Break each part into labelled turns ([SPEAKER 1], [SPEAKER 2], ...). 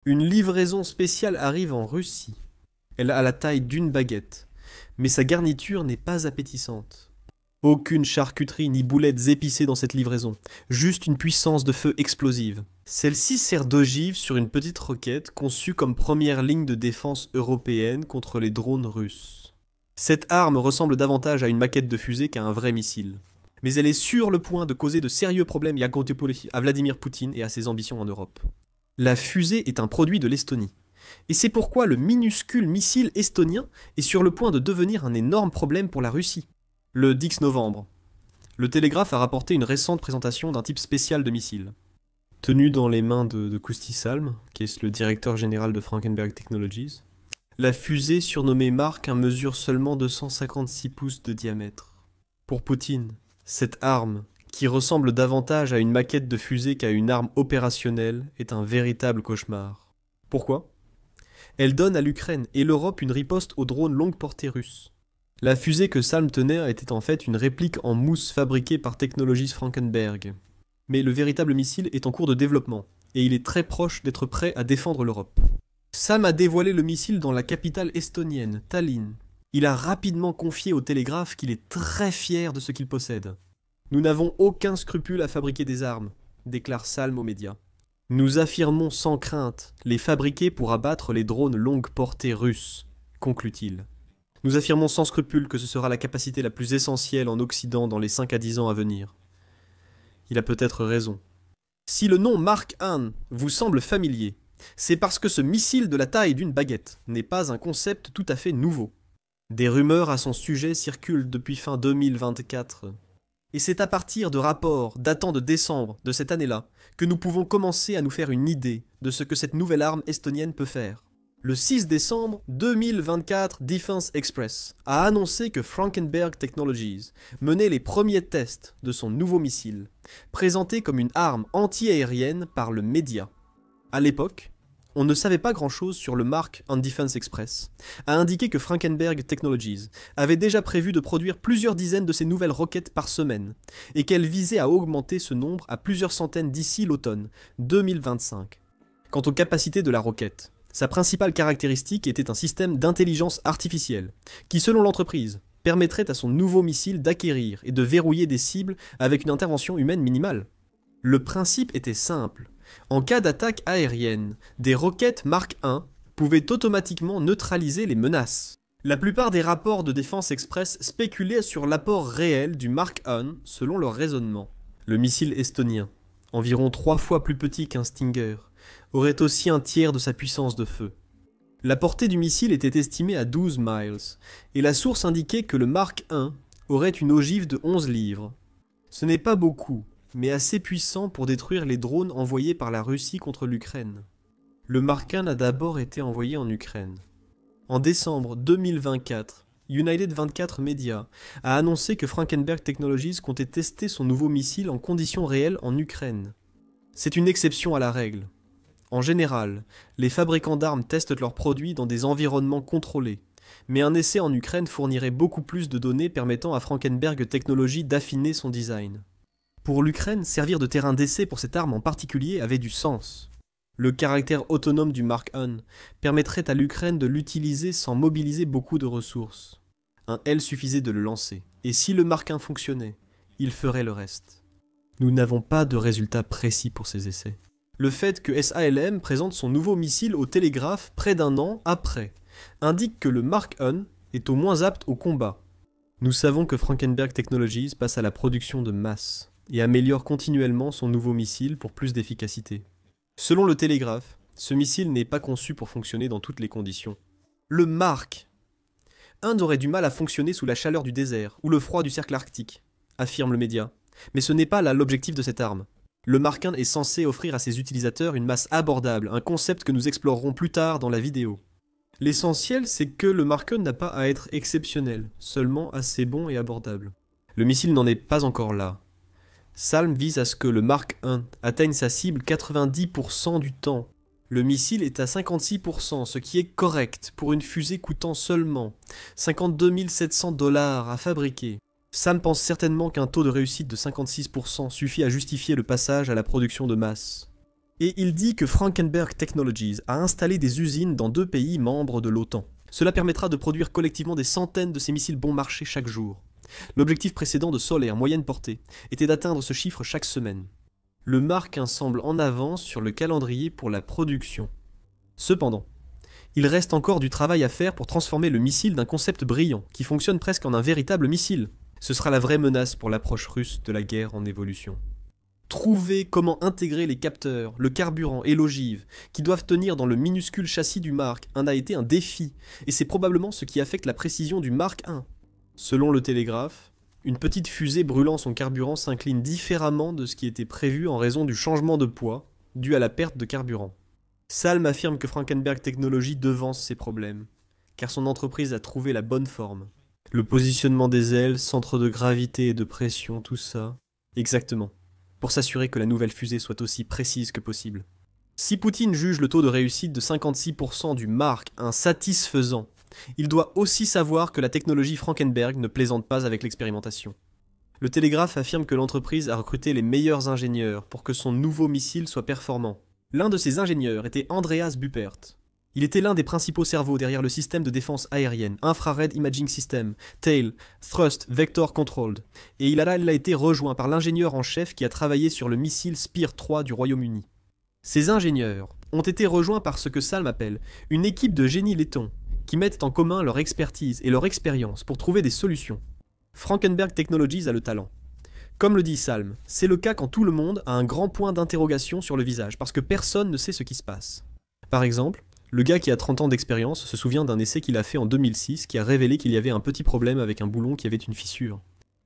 [SPEAKER 1] Une livraison spéciale arrive en Russie. Elle a la taille d'une baguette, mais sa garniture n'est pas appétissante. Aucune charcuterie ni boulettes épicées dans cette livraison, juste une puissance de feu explosive. Celle-ci sert d'ogive sur une petite roquette conçue comme première ligne de défense européenne contre les drones russes. Cette arme ressemble davantage à une maquette de fusée qu'à un vrai missile. Mais elle est sur le point de causer de sérieux problèmes à Vladimir Poutine et à ses ambitions en Europe. La fusée est un produit de l'Estonie. Et c'est pourquoi le minuscule missile estonien est sur le point de devenir un énorme problème pour la Russie. Le 10 novembre, le Télégraphe a rapporté une récente présentation d'un type spécial de missile. Tenu dans les mains de Kusti Salm, qui est le directeur général de Frankenberg Technologies, la fusée surnommée Mark mesure seulement 256 pouces de diamètre. Pour Poutine, cette arme, qui ressemble davantage à une maquette de fusée qu'à une arme opérationnelle, est un véritable cauchemar. Pourquoi ? Elle donne à l'Ukraine et l'Europe une riposte aux drones longue portée russes. La fusée que Salm tenait était en fait une réplique en mousse fabriquée par Technologies Frankenberg. Mais le véritable missile est en cours de développement, et il est très proche d'être prêt à défendre l'Europe. Salm a dévoilé le missile dans la capitale estonienne, Tallinn. Il a rapidement confié au Télégraphe qu'il est très fier de ce qu'il possède. « Nous n'avons aucun scrupule à fabriquer des armes », déclare Salm aux médias. « Nous affirmons sans crainte les fabriquer pour abattre les drones longue portée russes », conclut-il. Nous affirmons sans scrupule que ce sera la capacité la plus essentielle en Occident dans les 5 à 10 ans à venir. Il a peut-être raison. Si le nom Mark I vous semble familier, c'est parce que ce missile de la taille d'une baguette n'est pas un concept tout à fait nouveau. Des rumeurs à son sujet circulent depuis fin 2024. Et c'est à partir de rapports datant de décembre de cette année-là que nous pouvons commencer à nous faire une idée de ce que cette nouvelle arme estonienne peut faire. Le 6 décembre 2024, Defense Express a annoncé que Frankenberg Technologies menait les premiers tests de son nouveau missile, présenté comme une arme anti-aérienne par le média. À l'époque, on ne savait pas grand-chose sur le Mark and Defense Express, a indiqué que Frankenberg Technologies avait déjà prévu de produire plusieurs dizaines de ces nouvelles roquettes par semaine, et qu'elle visait à augmenter ce nombre à plusieurs centaines d'ici l'automne 2025. Quant aux capacités de la roquette, sa principale caractéristique était un système d'intelligence artificielle, qui selon l'entreprise, permettrait à son nouveau missile d'acquérir et de verrouiller des cibles avec une intervention humaine minimale. Le principe était simple. En cas d'attaque aérienne, des roquettes Mark I pouvaient automatiquement neutraliser les menaces. La plupart des rapports de Défense Express spéculaient sur l'apport réel du Mark I selon leur raisonnement. Le missile estonien, environ 3 fois plus petit qu'un Stinger, aurait aussi un tiers de sa puissance de feu. La portée du missile était estimée à 12 miles, et la source indiquait que le Mark I aurait une ogive de 11 livres. Ce n'est pas beaucoup, mais assez puissant pour détruire les drones envoyés par la Russie contre l'Ukraine. Le Mark I a d'abord été envoyé en Ukraine. En décembre 2024, United 24 Media a annoncé que Frankenberg Technologies comptait tester son nouveau missile en conditions réelles en Ukraine. C'est une exception à la règle. En général, les fabricants d'armes testent leurs produits dans des environnements contrôlés, mais un essai en Ukraine fournirait beaucoup plus de données permettant à Frankenberg Technologies d'affiner son design. Pour l'Ukraine, servir de terrain d'essai pour cette arme en particulier avait du sens. Le caractère autonome du Mark I permettrait à l'Ukraine de l'utiliser sans mobiliser beaucoup de ressources. Un L suffisait de le lancer, et si le Mark I fonctionnait, il ferait le reste. Nous n'avons pas de résultats précis pour ces essais. Le fait que SALM présente son nouveau missile au Télégraphe près d'un an après indique que le Mark I est au moins apte au combat. Nous savons que Frankenberg Technologies passe à la production de masse et améliore continuellement son nouveau missile pour plus d'efficacité. Selon le Télégraphe, ce missile n'est pas conçu pour fonctionner dans toutes les conditions. Le Mark I aurait du mal à fonctionner sous la chaleur du désert ou le froid du cercle arctique, affirme le média. Mais ce n'est pas là l'objectif de cette arme. Le Mark I est censé offrir à ses utilisateurs une masse abordable, un concept que nous explorerons plus tard dans la vidéo. L'essentiel, c'est que le Mark I n'a pas à être exceptionnel, seulement assez bon et abordable. Le missile n'en est pas encore là. Salm vise à ce que le Mark I atteigne sa cible 90% du temps. Le missile est à 56%, ce qui est correct pour une fusée coûtant seulement 52 700 $ à fabriquer. Sam pense certainement qu'un taux de réussite de 56% suffit à justifier le passage à la production de masse. Et il dit que Frankenberg Technologies a installé des usines dans 2 pays membres de l'OTAN. Cela permettra de produire collectivement des centaines de ces missiles bon marché chaque jour. L'objectif précédent de Solaire moyenne portée était d'atteindre ce chiffre chaque semaine. Le Mark I semble en avance sur le calendrier pour la production. Cependant, il reste encore du travail à faire pour transformer le missile d'un concept brillant, qui fonctionne presque en un véritable missile. Ce sera la vraie menace pour l'approche russe de la guerre en évolution. Trouver comment intégrer les capteurs, le carburant et l'ogive, qui doivent tenir dans le minuscule châssis du Mark, en a été un défi, et c'est probablement ce qui affecte la précision du Mark I. Selon le Télégraphe, une petite fusée brûlant son carburant s'incline différemment de ce qui était prévu en raison du changement de poids, dû à la perte de carburant. Salm affirme que Frankenberg Technologies devance ces problèmes, car son entreprise a trouvé la bonne forme. Le positionnement des ailes, centre de gravité et de pression, tout ça. Exactement. Pour s'assurer que la nouvelle fusée soit aussi précise que possible. Si Poutine juge le taux de réussite de 56% du Mark insatisfaisant, il doit aussi savoir que la technologie Frankenberg ne plaisante pas avec l'expérimentation. Le Télégraphe affirme que l'entreprise a recruté les meilleurs ingénieurs pour que son nouveau missile soit performant. L'un de ces ingénieurs était Andreas Buppert. Il était l'un des principaux cerveaux derrière le système de défense aérienne, Infrared Imaging System, TAIL, Thrust Vector Controlled, et il a été rejoint par l'ingénieur en chef qui a travaillé sur le missile Spear 3 du Royaume-Uni. Ces ingénieurs ont été rejoints par ce que Salm appelle une équipe de génies laitons, qui mettent en commun leur expertise et leur expérience pour trouver des solutions. Frankenberg Technologies a le talent. Comme le dit Salm, c'est le cas quand tout le monde a un grand point d'interrogation sur le visage, parce que personne ne sait ce qui se passe. Par exemple, le gars qui a 30 ans d'expérience se souvient d'un essai qu'il a fait en 2006 qui a révélé qu'il y avait un petit problème avec un boulon qui avait une fissure.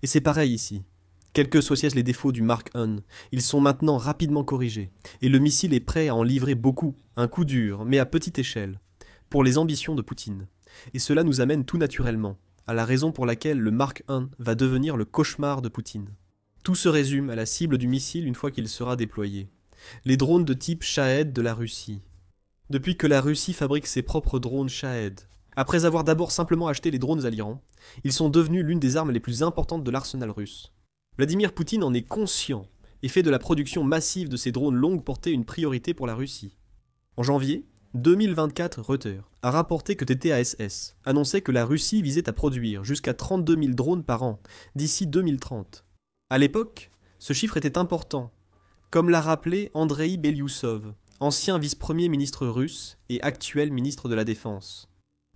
[SPEAKER 1] Et c'est pareil ici. Quels que soient les défauts du Mark I, ils sont maintenant rapidement corrigés, et le missile est prêt à en livrer beaucoup, un coup dur, mais à petite échelle, pour les ambitions de Poutine. Et cela nous amène tout naturellement à la raison pour laquelle le Mark I va devenir le cauchemar de Poutine. Tout se résume à la cible du missile une fois qu'il sera déployé. Les drones de type Shahed de la Russie. Depuis que la Russie fabrique ses propres drones Shahed, après avoir d'abord simplement acheté les drones à l'Iran, ils sont devenus l'une des armes les plus importantes de l'arsenal russe. Vladimir Poutine en est conscient et fait de la production massive de ces drones longue portée une priorité pour la Russie. En janvier 2024, Reuters a rapporté que TTASS annonçait que la Russie visait à produire jusqu'à 32 000 drones par an d'ici 2030. À l'époque, ce chiffre était important, comme l'a rappelé Andrei Belyousov, ancien vice-premier ministre russe et actuel ministre de la Défense.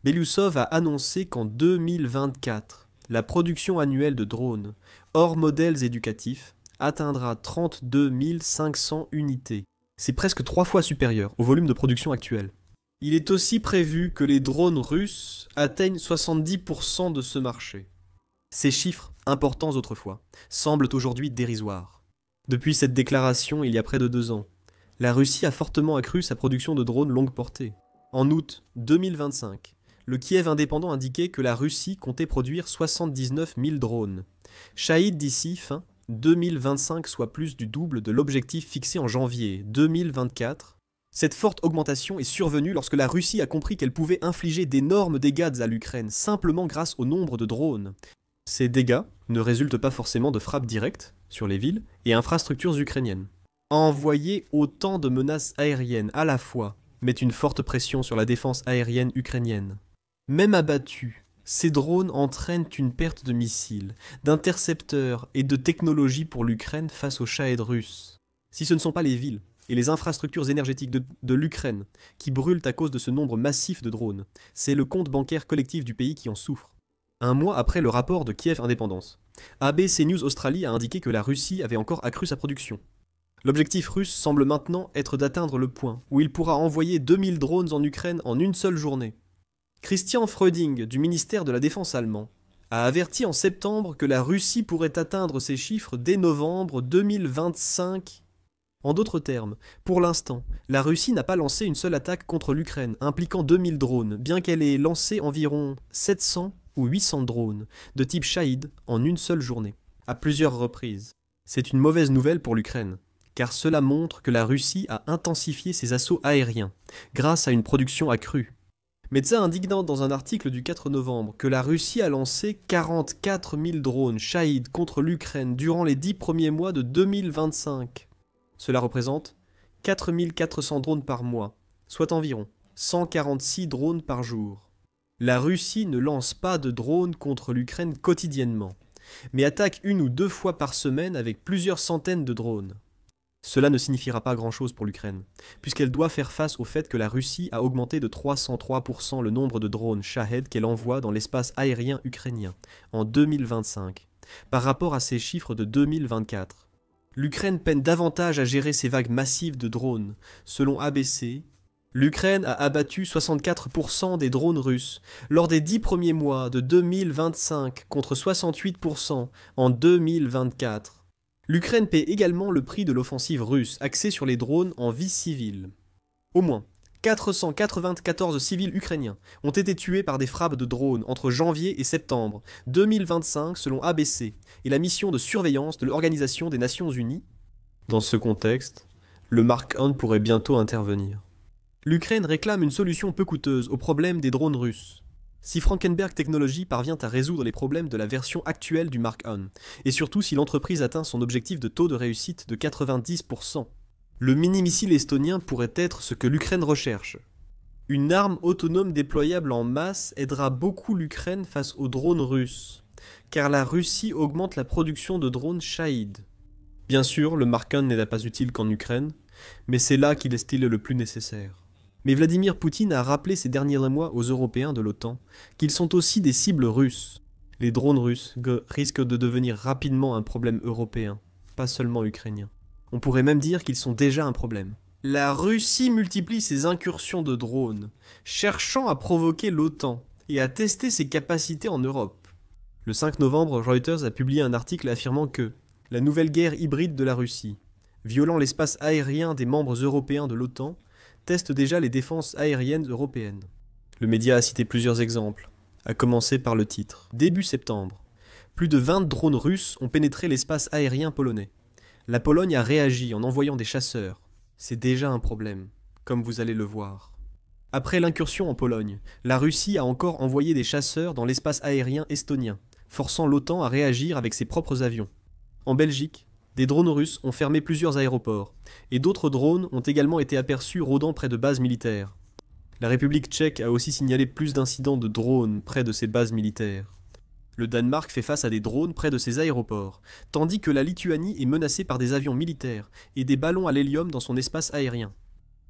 [SPEAKER 1] Belyousov a annoncé qu'en 2024, la production annuelle de drones, hors modèles éducatifs, atteindra 32 500 unités. C'est presque 3 fois supérieur au volume de production actuel. Il est aussi prévu que les drones russes atteignent 70% de ce marché. Ces chiffres, importants autrefois, semblent aujourd'hui dérisoires. Depuis cette déclaration, il y a près de 2 ans, la Russie a fortement accru sa production de drones longue portée. En août 2025, le Kiev indépendant indiquait que la Russie comptait produire 79 000 drones. Shahed d'ici fin 2025, soit plus du double de l'objectif fixé en janvier 2024. Cette forte augmentation est survenue lorsque la Russie a compris qu'elle pouvait infliger d'énormes dégâts à l'Ukraine simplement grâce au nombre de drones. Ces dégâts ne résultent pas forcément de frappes directes sur les villes et infrastructures ukrainiennes. Envoyer autant de menaces aériennes à la fois met une forte pression sur la défense aérienne ukrainienne. Même abattus, ces drones entraînent une perte de missiles, d'intercepteurs et de technologies pour l'Ukraine face aux Shahed russes. Si ce ne sont pas les villes et les infrastructures énergétiques de l'Ukraine qui brûlent à cause de ce nombre massif de drones, c'est le compte bancaire collectif du pays qui en souffre. Un mois après le rapport de Kiev Indépendance, ABC News Australie a indiqué que la Russie avait encore accru sa production. L'objectif russe semble maintenant être d'atteindre le point où il pourra envoyer 2000 drones en Ukraine en une seule journée. Christian Freuding, du ministère de la Défense allemand, a averti en septembre que la Russie pourrait atteindre ces chiffres dès novembre 2025. En d'autres termes, pour l'instant, la Russie n'a pas lancé une seule attaque contre l'Ukraine impliquant 2000 drones, bien qu'elle ait lancé environ 700 ou 800 drones de type Shahed en une seule journée, à plusieurs reprises. C'est une mauvaise nouvelle pour l'Ukraine, car cela montre que la Russie a intensifié ses assauts aériens, grâce à une production accrue. Metza indique dans un article du 4 novembre que la Russie a lancé 44 000 drones Shahed contre l'Ukraine durant les 10 premiers mois de 2025. Cela représente 4400 drones par mois, soit environ 146 drones par jour. La Russie ne lance pas de drones contre l'Ukraine quotidiennement, mais attaque 1 ou 2 fois par semaine avec plusieurs centaines de drones. Cela ne signifiera pas grand-chose pour l'Ukraine, puisqu'elle doit faire face au fait que la Russie a augmenté de 303% le nombre de drones Shahed qu'elle envoie dans l'espace aérien ukrainien en 2025, par rapport à ses chiffres de 2024. L'Ukraine peine davantage à gérer ces vagues massives de drones. Selon ABC, l'Ukraine a abattu 64% des drones russes lors des 10 premiers mois de 2025 contre 68% en 2024. L'Ukraine paie également le prix de l'offensive russe axée sur les drones en vie civile. Au moins 494 civils ukrainiens ont été tués par des frappes de drones entre janvier et septembre 2025 selon ABC et la mission de surveillance de l'Organisation des Nations Unies. Dans ce contexte, le Mark 1 pourrait bientôt intervenir. L'Ukraine réclame une solution peu coûteuse au problème des drones russes. Si Frankenberg Technologies parvient à résoudre les problèmes de la version actuelle du Mark 1, et surtout si l'entreprise atteint son objectif de taux de réussite de 90%, le mini-missile estonien pourrait être ce que l'Ukraine recherche. Une arme autonome déployable en masse aidera beaucoup l'Ukraine face aux drones russes, car la Russie augmente la production de drones Shahed. Bien sûr, le Mark 1 n'est pas utile qu'en Ukraine, mais c'est là qu'il est le plus nécessaire. Mais Vladimir Poutine a rappelé ces derniers mois aux Européens de l'OTAN qu'ils sont aussi des cibles russes. Les drones russes risquent de devenir rapidement un problème européen, pas seulement ukrainien. On pourrait même dire qu'ils sont déjà un problème. La Russie multiplie ses incursions de drones, cherchant à provoquer l'OTAN et à tester ses capacités en Europe. Le 5 novembre, Reuters a publié un article affirmant que la nouvelle guerre hybride de la Russie, violant l'espace aérien des membres européens de l'OTAN, teste déjà les défenses aériennes européennes. Le média a cité plusieurs exemples, à commencer par le titre. Début septembre, plus de 20 drones russes ont pénétré l'espace aérien polonais. La Pologne a réagi en envoyant des chasseurs. C'est déjà un problème, comme vous allez le voir. Après l'incursion en Pologne, la Russie a encore envoyé des chasseurs dans l'espace aérien estonien, forçant l'OTAN à réagir avec ses propres avions. En Belgique, des drones russes ont fermé plusieurs aéroports, et d'autres drones ont également été aperçus rôdant près de bases militaires. La République tchèque a aussi signalé plus d'incidents de drones près de ses bases militaires. Le Danemark fait face à des drones près de ses aéroports, tandis que la Lituanie est menacée par des avions militaires et des ballons à l'hélium dans son espace aérien.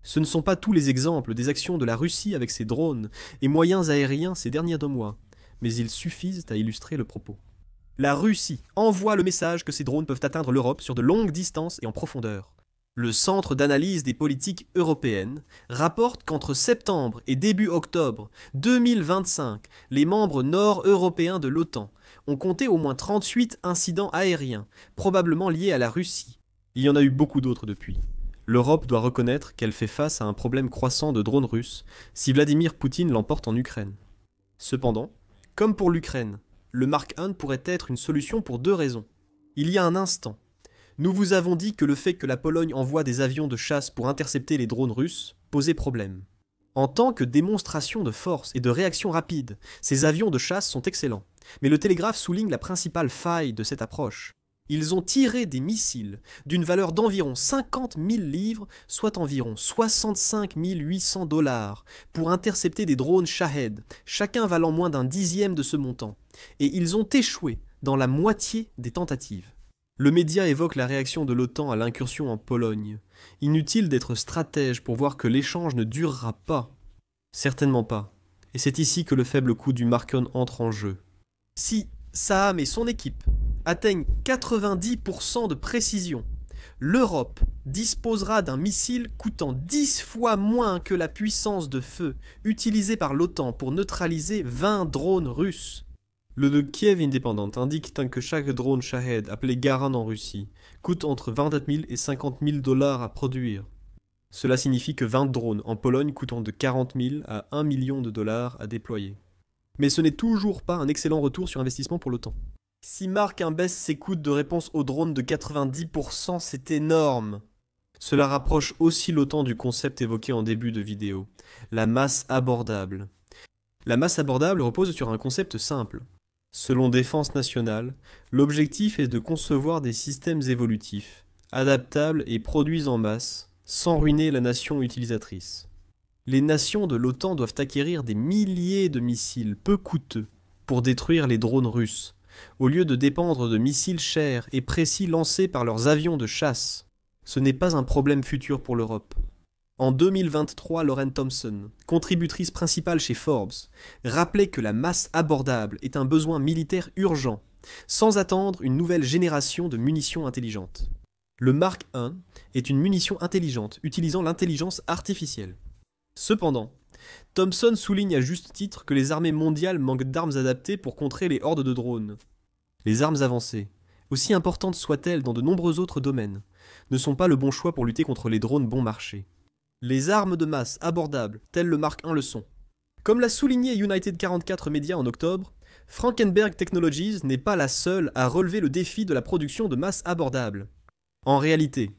[SPEAKER 1] Ce ne sont pas tous les exemples des actions de la Russie avec ses drones et moyens aériens ces derniers 2 mois, mais ils suffisent à illustrer le propos. La Russie envoie le message que ces drones peuvent atteindre l'Europe sur de longues distances et en profondeur. Le Centre d'analyse des politiques européennes rapporte qu'entre septembre et début octobre 2025, les membres nord-européens de l'OTAN ont compté au moins 38 incidents aériens, probablement liés à la Russie. Il y en a eu beaucoup d'autres depuis. L'Europe doit reconnaître qu'elle fait face à un problème croissant de drones russes si Vladimir Poutine l'emporte en Ukraine. Cependant, comme pour l'Ukraine, le Mark 1 pourrait être une solution pour 2 raisons. Il y a un instant, nous vous avons dit que le fait que la Pologne envoie des avions de chasse pour intercepter les drones russes posait problème. En tant que démonstration de force et de réaction rapide, ces avions de chasse sont excellents. Mais le Télégraphe souligne la principale faille de cette approche. Ils ont tiré des missiles d'une valeur d'environ 50 000 livres, soit environ 65 800 $, pour intercepter des drones Shahed, chacun valant moins d'un dixième de ce montant. Et ils ont échoué dans la moitié des tentatives. Le média évoque la réaction de l'OTAN à l'incursion en Pologne. Inutile d'être stratège pour voir que l'échange ne durera pas. Certainement pas. Et c'est ici que le faible coût du Mark 1 entre en jeu. Si Saam et son équipe atteignent 90% de précision, l'Europe disposera d'un missile coûtant 10 fois moins que la puissance de feu utilisée par l'OTAN pour neutraliser 20 drones russes. Le de Kiev Indépendante indique que chaque drone Shahed, appelé Garan en Russie, coûte entre 27 000 et 50 000 $ à produire. Cela signifie que 20 drones en Pologne coûtant de 40 000 à 1 million de dollars à déployer. Mais ce n'est toujours pas un excellent retour sur investissement pour l'OTAN. Si Mark 1 baisse ses coûts de réponse aux drones de 90%, c'est énorme. Cela rapproche aussi l'OTAN du concept évoqué en début de vidéo, la masse abordable. La masse abordable repose sur un concept simple. Selon Défense nationale, l'objectif est de concevoir des systèmes évolutifs, adaptables et produits en masse, sans ruiner la nation utilisatrice. Les nations de l'OTAN doivent acquérir des milliers de missiles peu coûteux pour détruire les drones russes, au lieu de dépendre de missiles chers et précis lancés par leurs avions de chasse. Ce n'est pas un problème futur pour l'Europe. En 2023, Lauren Thompson, contributrice principale chez Forbes, rappelait que la masse abordable est un besoin militaire urgent, sans attendre une nouvelle génération de munitions intelligentes. Le Mark I est une munition intelligente utilisant l'intelligence artificielle. Cependant, Thompson souligne à juste titre que les armées mondiales manquent d'armes adaptées pour contrer les hordes de drones. Les armes avancées, aussi importantes soient-elles dans de nombreux autres domaines, ne sont pas le bon choix pour lutter contre les drones bon marché. Les armes de masse abordables, telles le Mark I le sont. Comme l'a souligné United 44 Media en octobre, Frankenberg Technologies n'est pas la seule à relever le défi de la production de masse abordable. En réalité,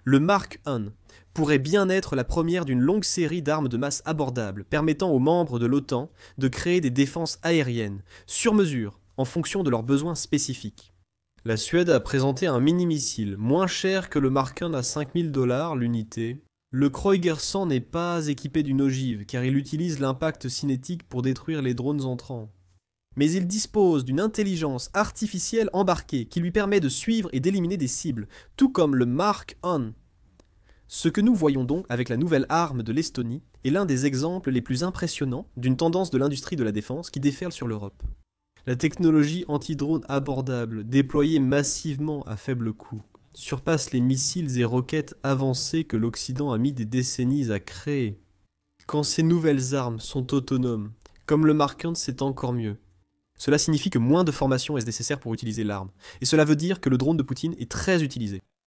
[SPEAKER 1] le Mark I pourrait bien être la première d'une longue série d'armes de masse abordables permettant aux membres de l'OTAN de créer des défenses aériennes, sur mesure, en fonction de leurs besoins spécifiques. La Suède a présenté un mini-missile moins cher que le Mark I à 5000 $ l'unité. Le Kreuger 100 n'est pas équipé d'une ogive car il utilise l'impact cinétique pour détruire les drones entrants. Mais il dispose d'une intelligence artificielle embarquée qui lui permet de suivre et d'éliminer des cibles, tout comme le Mark I. Ce que nous voyons donc avec la nouvelle arme de l'Estonie est l'un des exemples les plus impressionnants d'une tendance de l'industrie de la défense qui déferle sur l'Europe. La technologie anti-drone abordable, déployée massivement à faible coût, surpasse les missiles et roquettes avancés que l'Occident a mis des décennies à créer. Quand ces nouvelles armes sont autonomes, comme le Mark I, c'est encore mieux. Cela signifie que moins de formation est nécessaire pour utiliser l'arme, et cela veut dire que le drone de Poutine est très utilisé.